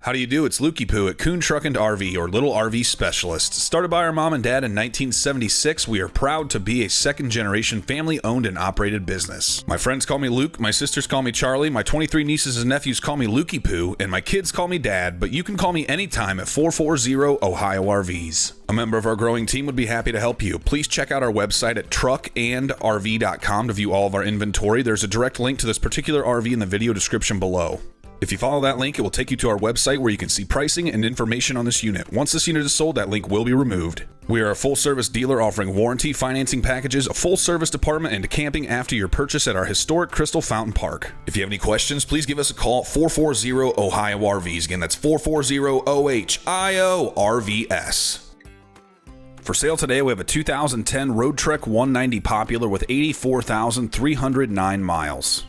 How do you do? It's Lukey Poo at Kuhn Truck and RV, or Little RV Specialists. Started by our mom and dad in 1976, we are proud to be a second-generation family-owned and operated business. My friends call me Luke, my sisters call me Charlie, my 23 nieces and nephews call me Lukey Poo, and my kids call me Dad, but you can call me anytime at 440 Ohio RVs. A member of our growing team would be happy to help you. Please check out our website at truckandrv.com to view all of our inventory. There's a direct link to this particular RV in the video description below. If you follow that link, it will take you to our website where you can see pricing and information on this unit. Once this unit is sold, that link will be removed. We are a full-service dealer offering warranty, financing packages, a full-service department, and camping after your purchase at our historic Crystal Fountain Park. If you have any questions, please give us a call at 440 Ohio RVs. Again, that's 440 OHIO RVS. For sale today, we have a 2010 Roadtrek 190 Popular with 84,309 miles.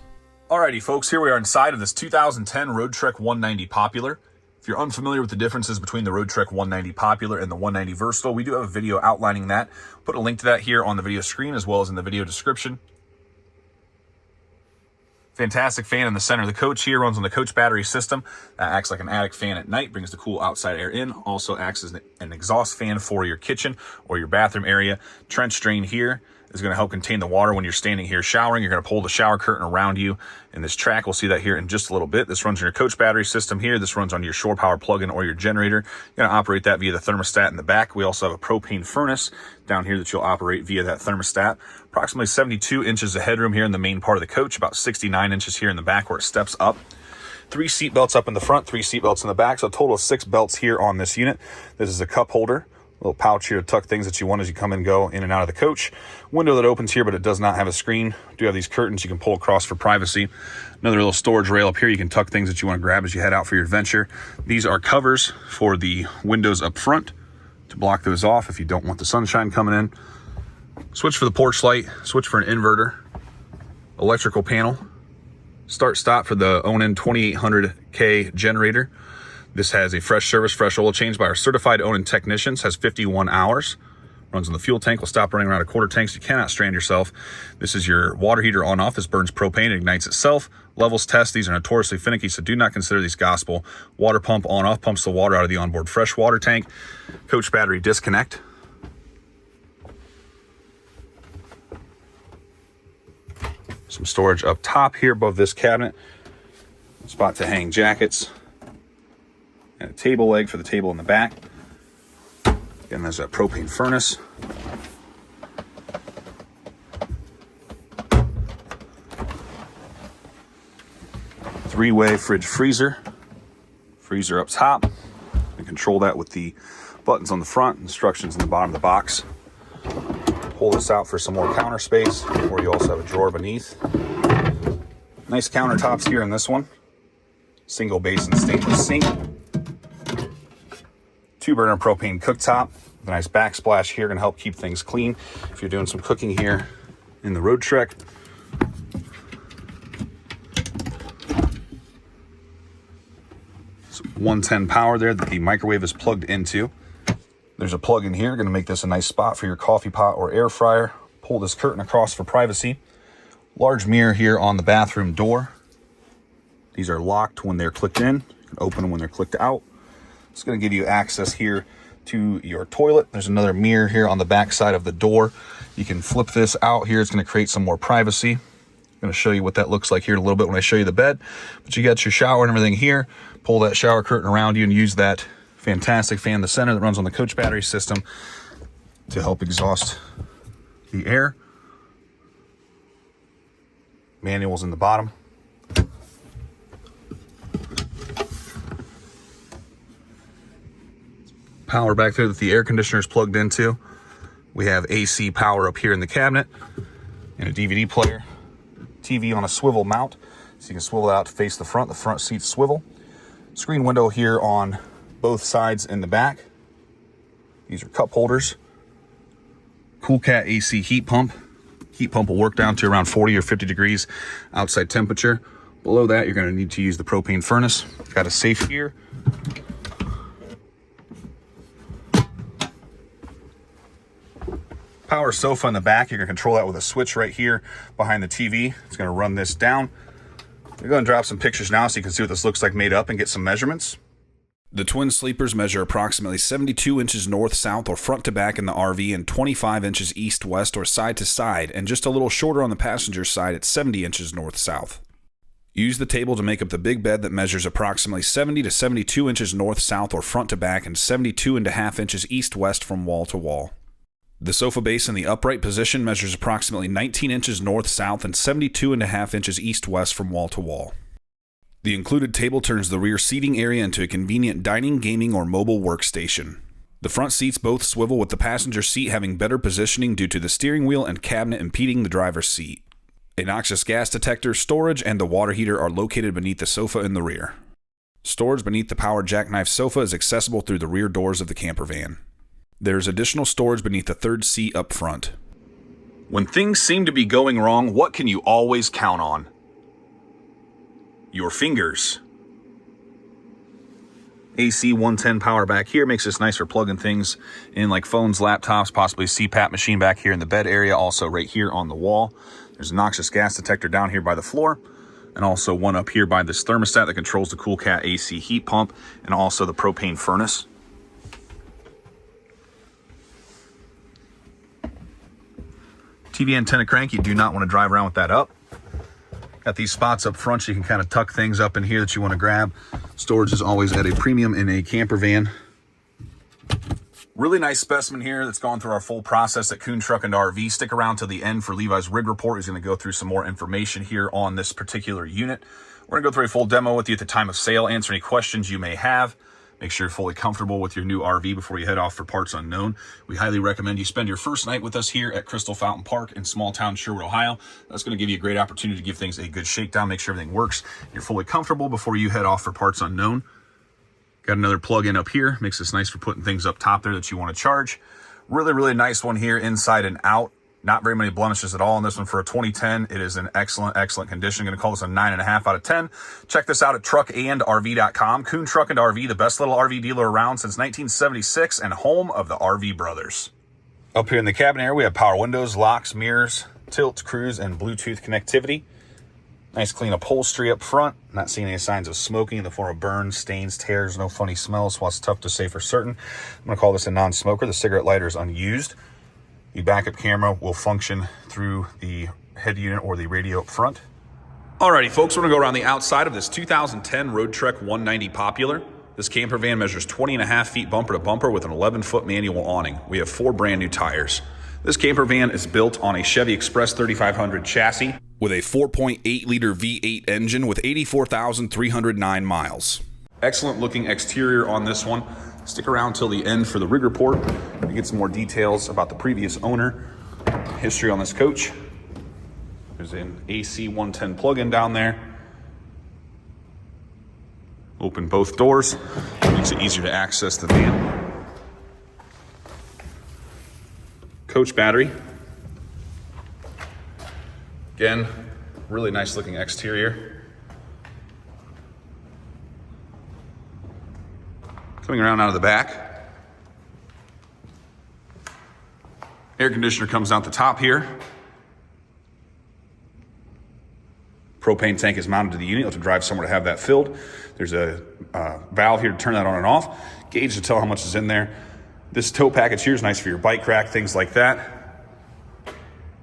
Alrighty folks, here we are inside of this 2010 Roadtrek 190 Popular. If you're unfamiliar with the differences between the Roadtrek 190 Popular and the 190 Versatile, we do have a video outlining that. Put a link to that here on the video screen as well as in the video description. Fantastic fan in the center of the coach here, runs on the coach battery system. That acts like an attic fan at night, brings the cool outside air in. Also acts as an exhaust fan for your kitchen or your bathroom area. Trench drain here is going to help contain the water when you're standing here showering. You're going to pull the shower curtain around you in this track. We'll see that here in just a little bit. This runs on your coach battery system here. This runs on your shore power plug-in or your generator. You're going to operate that via the thermostat in the back. We also have a propane furnace down here that you'll operate via that thermostat. Approximately 72 inches of headroom here in the main part of the coach, about 69 inches here in the back where it steps up. 3 seat belts up in the front, 3 seat belts in the back, so a total of 6 belts here on this unit. This is a cup holder. Little pouch here to tuck things that you want as you come and go in and out of the coach. Window that opens here, but it does not have a screen. Do have these curtains you can pull across for privacy. Another little storage rail up here. You can tuck things that you want to grab as you head out for your adventure. These are covers for the windows up front to block those off if you don't want the sunshine coming in. Switch for the porch light, switch for an inverter, electrical panel, start stop for the Onan 2800K generator. This has a fresh service, fresh oil change by our certified Onan technicians, has 51 hours. Runs on the fuel tank, will stop running around a quarter tank so you cannot strand yourself. This is your water heater on off. This burns propane, it ignites itself. Levels test, these are notoriously finicky, so do not consider these gospel. Water pump on off, pumps the water out of the onboard fresh water tank. Coach battery disconnect. Some storage up top here above this cabinet. Spot to hang jackets. And a table leg for the table in the back. Again, there's a propane furnace. Three-way fridge freezer. Freezer up top. You can control that with the buttons on the front, instructions in the bottom of the box. Pull this out for some more counter space, or you also have a drawer beneath. Nice countertops here in this one. Single basin stainless sink. 2-burner propane cooktop with a nice backsplash here, going to help keep things clean if you're doing some cooking here in the Roadtrek. So 110 power there that the microwave is plugged into. There's a plug in here, going to make this a nice spot for your coffee pot or air fryer. Pull this curtain across for privacy. Large mirror here on the bathroom door. These are locked when they're clicked in. You can open them when they're clicked out. It's going to give you access here to your toilet. There's another mirror here on the back side of the door. You can flip this out here. It's going to create some more privacy. I'm going to show you what that looks like here in a little bit when I show you the bed. But you got your shower and everything here. Pull that shower curtain around you and use that fantastic fan in the center that runs on the coach battery system to help exhaust the air. Manuals in the bottom. Power back there that the air conditioner is plugged into. We have AC power up here in the cabinet and a DVD player. TV on a swivel mount, so you can swivel out to face the front seats swivel. Screen window here on both sides in the back. These are cup holders. Cool Cat AC heat pump. Heat pump will work down to around 40 or 50 degrees outside temperature. Below that, you're going to need to use the propane furnace. Got a safe here. Power sofa in the back. You're going to control that with a switch right here behind the TV. It's going to run this down. We're going to drop some pictures now so you can see what this looks like made up and get some measurements. The twin sleepers measure approximately 72 inches north-south or front to back in the RV and 25 inches east-west or side to side, and just a little shorter on the passenger side at 70 inches north-south. Use the table to make up the big bed that measures approximately 70 to 72 inches north-south or front to back and 72.5 inches east-west from wall to wall. The sofa base in the upright position measures approximately 19 inches north-south and 72.5 inches east-west from wall to wall. The included table turns the rear seating area into a convenient dining, gaming, or mobile workstation. The front seats both swivel, with the passenger seat having better positioning due to the steering wheel and cabinet impeding the driver's seat. A noxious gas detector, storage, and the water heater are located beneath the sofa in the rear. Storage beneath the powered jackknife sofa is accessible through the rear doors of the camper van. There is additional storage beneath the third seat up front. When things seem to be going wrong, what can you always count on? Your fingers. AC 110 power back here makes this nice for plugging things in like phones, laptops, possibly a CPAP machine back here in the bed area, also right here on the wall. There's a noxious gas detector down here by the floor, and also one up here by this thermostat that controls the CoolCat AC heat pump, and also the propane furnace. TV antenna crank, you do not want to drive around with that up. Got these spots up front so you can kind of tuck things up in here that you want to grab. Storage is always at a premium in a camper van. Really nice specimen here that's gone through our full process at Kuhn Truck and RV. Stick around to the end for Levi's rig report. He's going to go through some more information here on this particular unit. We're going to go through a full demo with you at the time of sale, answer any questions you may have. Make sure you're fully comfortable with your new RV before you head off for parts unknown. We highly recommend you spend your first night with us here at Crystal Fountain Park in small town Sherwood, Ohio. That's going to give you a great opportunity to give things a good shakedown, make sure everything works. You're fully comfortable before you head off for parts unknown. Got another plug-in up here. Makes this nice for putting things up top there that you want to charge. Really, really nice one here inside and out. Not very many blemishes at all on this one. For a 2010, it is in excellent, excellent condition. I'm going to call this a 9.5 out of 10. Check this out at truckandrv.com. Kuhn Truck and RV, the best little RV dealer around since 1976 and home of the RV brothers. Up here in the cabin area, we have power windows, locks, mirrors, tilt, cruise, and Bluetooth connectivity. Nice clean upholstery up front. Not seeing any signs of smoking in the form of burns, stains, tears, no funny smells. While it's tough to say for certain, I'm going to call this a non-smoker. The cigarette lighter is unused. The backup camera will function through the head unit or the radio up front. Alrighty, folks, we're gonna go around the outside of this 2010 Roadtrek 190 Popular. This camper van measures 20.5 feet bumper to bumper with an 11-foot manual awning. We have 4 brand new tires. This camper van is built on a Chevy Express 3500 chassis with a 4.8-liter V8 engine with 84,309 miles. Excellent looking exterior on this one. Stick around till the end for the rig report to get some more details about the previous owner. History on this coach. There's an AC 110 plug-in down there. Open both doors. Makes it easier to access the van. Coach battery. Again, really nice looking exterior. Coming around out of the back. Air conditioner comes out the top here. Propane tank is mounted to the unit. You'll have to drive somewhere to have that filled. There's a valve here to turn that on and off. Gauge to tell how much is in there. This tow package here is nice for your bike rack, things like that.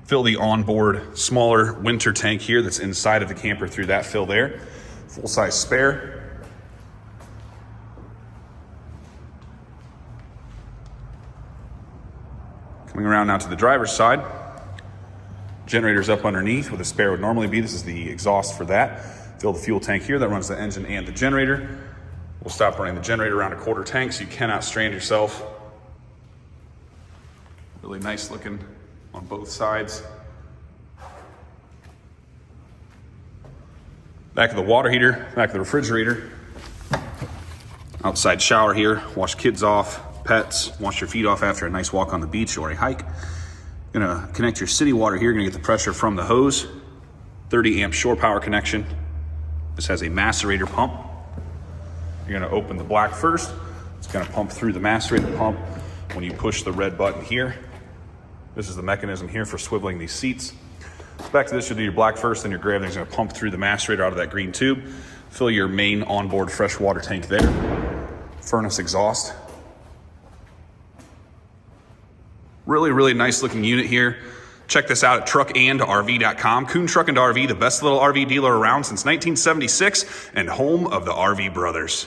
Fill the onboard smaller winter tank here that's inside of the camper through that fill there. Full-size spare. Coming around now to the driver's side. Generator's up underneath where the spare would normally be. This is the exhaust for that. Fill the fuel tank here. That runs the engine and the generator. We'll stop running the generator around a quarter tank so you cannot strand yourself. Really nice looking on both sides. Back of the water heater, back of the refrigerator. Outside shower here. Wash kids off. Pets, wash your feet off after a nice walk on the beach or a hike. Gonna connect your city water here. Gonna get the pressure from the hose. 30 amp shore power connection. This has a macerator pump. You're gonna open the black first. It's gonna pump through the macerator pump when you push the red button here. This is the mechanism here for swiveling these seats. Back to this, you'll do your black first, then your gray. Everything's gonna pump through the macerator out of that green tube. Fill your main onboard fresh water tank there. furnace exhaust. Really, really nice looking unit here. Check this out at truckandrv.com. Kuhn Truck and RV, the best little RV dealer around since 1976 and home of the RV Brothers.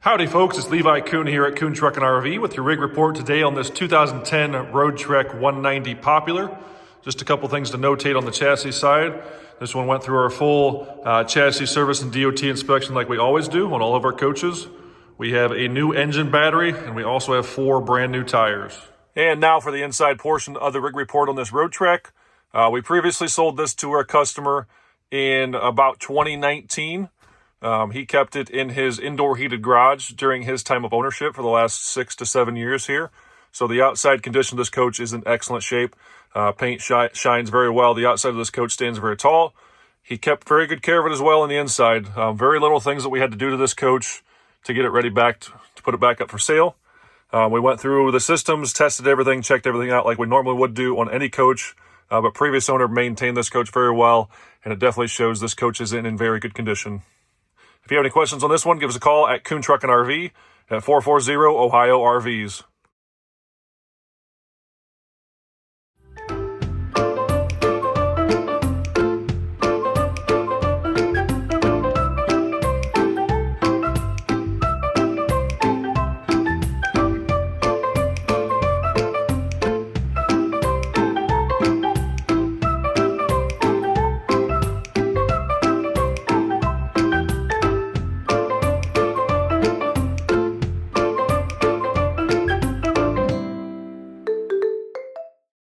Howdy folks, it's Levi Kuhn here at Kuhn Truck and RV with your rig report today on this 2010 Roadtrek 190 Popular. Just a couple things to notate on the chassis side. This one went through our full chassis service and DOT inspection like we always do on all of our coaches. We have a new engine battery and we also have 4 brand new tires. And now for the inside portion of the rig report on this Roadtrek. We previously sold this to our customer in about 2019. He kept it in his indoor heated garage during his time of ownership for the last 6 to 7 years here. So the outside condition of this coach is in excellent shape. Paint shines very well. The outside of this coach stands very tall. He kept very good care of it as well on the inside. Very little things that we had to do to this coach to get it ready back to put it back up for sale. We went through the systems, tested everything, checked everything out like we normally would do on any coach. But previous owner maintained this coach very well, and it definitely shows this coach is in very good condition. If you have any questions on this one, give us a call at Kuhn Truck and RV at 440 Ohio RVs.